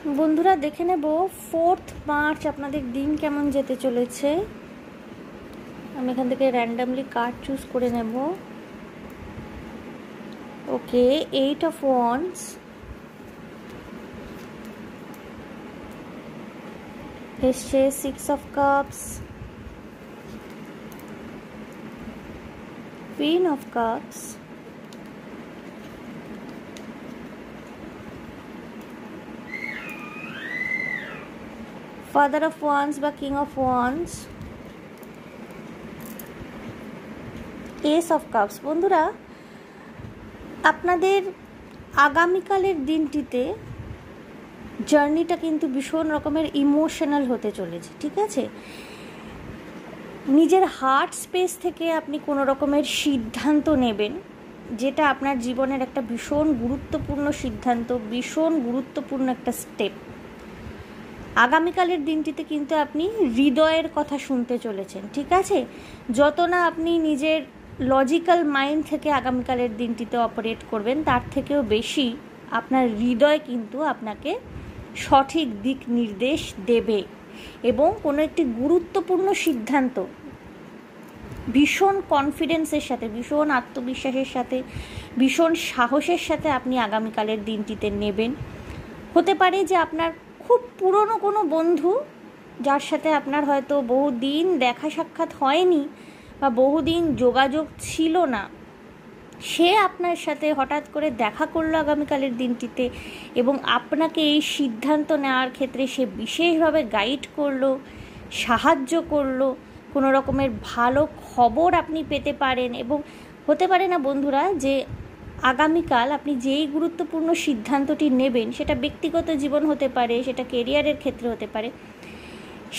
বন্ধুরা দেখে নেব 4th মার্চ আপনাদের দিন কেমন যেতে চলেছে। আমি এখান থেকে র্যান্ডামলি কার্ড চুজ করে নেব। ওকে, 8 of Wands, এসছে 6 of Cups, Queen of Cups, Father of Wands বা King of Wands, Ace of Cups। বন্ধুরা, আপনাদের আগামীকালের দিনটিতে জার্নিটা কিন্তু ভীষণ রকমের ইমোশনাল হতে চলেছে, ঠিক আছে। নিজের হার্ট স্পেস থেকে আপনি কোনো রকমের সিদ্ধান্ত নেবেন, যেটা আপনার জীবনের একটা ভীষণ গুরুত্বপূর্ণ সিদ্ধান্ত, ভীষণ গুরুত্বপূর্ণ একটা স্টেপ। আগামীকালের দিনটিতে কিন্তু আপনি হৃদয়ের কথা শুনতে চলেছেন, ঠিক আছে। যত না আপনি নিজের লজিক্যাল মাইন্ড থেকে আগামীকালের দিনটিতে অপারেট করবেন, তার থেকেও বেশি আপনার হৃদয় কিন্তু আপনাকে সঠিক দিক নির্দেশ দেবে এবং কোনো একটি গুরুত্বপূর্ণ সিদ্ধান্ত ভীষণ কনফিডেন্সের সাথে, ভীষণ আত্মবিশ্বাসের সাথে, ভীষণ সাহসের সাথে আপনি আগামীকালের দিনটিতে নেবেন। হতে পারে যে আপনার খুব পুরনো কোনো বন্ধু, যার সাথে আপনার হয়তো বহুদিন দেখা সাক্ষাৎ হয়নি বা বহুদিন যোগাযোগ ছিল না, সে আপনার সাথে হঠাৎ করে দেখা করলো আগামীকালের দিনটিতে এবং আপনাকে এই সিদ্ধান্ত নেওয়ার ক্ষেত্রে সে বিশেষভাবে গাইড করলো, সাহায্য করলো। কোনো রকমের ভালো খবর আপনি পেতে পারেন। এবং হতে পারে না বন্ধুরা যে আগামীকাল আপনি যেই গুরুত্বপূর্ণ সিদ্ধান্তটি নেবেন, সেটা ব্যক্তিগত জীবন হতে পারে, সেটা কেরিয়ারের ক্ষেত্রে হতে পারে,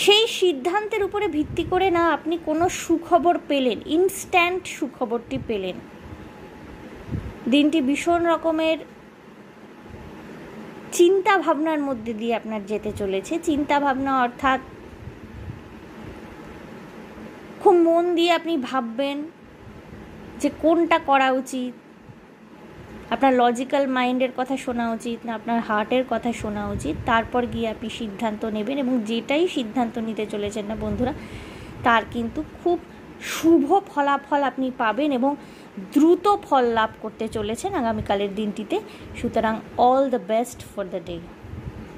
সেই সিদ্ধান্তের উপরে ভিত্তি করে না আপনি কোনো সুখবর পেলেন, ইনস্ট্যান্ট সুখবরটি পেলেন। দিনটি ভীষণ রকমের চিন্তা ভাবনার মধ্যে দিয়ে আপনার যেতে চলেছে। চিন্তা ভাবনা অর্থাৎ খুব মন দিয়ে আপনি ভাববেন যে কোনটা করা উচিত, আপনার লজিক্যাল মাইন্ডের কথা শোনা উচিত না আপনার হার্টের কথা শোনা উচিত। তারপর গিয়ে আপনি সিদ্ধান্ত নেবেন এবং যেটাই সিদ্ধান্ত নিতে চলেছেন না বন্ধুরা, তার কিন্তু খুব শুভ ফলাফল আপনি পাবেন এবং দ্রুত ফল লাভ করতে চলেছেন আগামীকালের দিনটিতে। সুতরাং all the best for the day.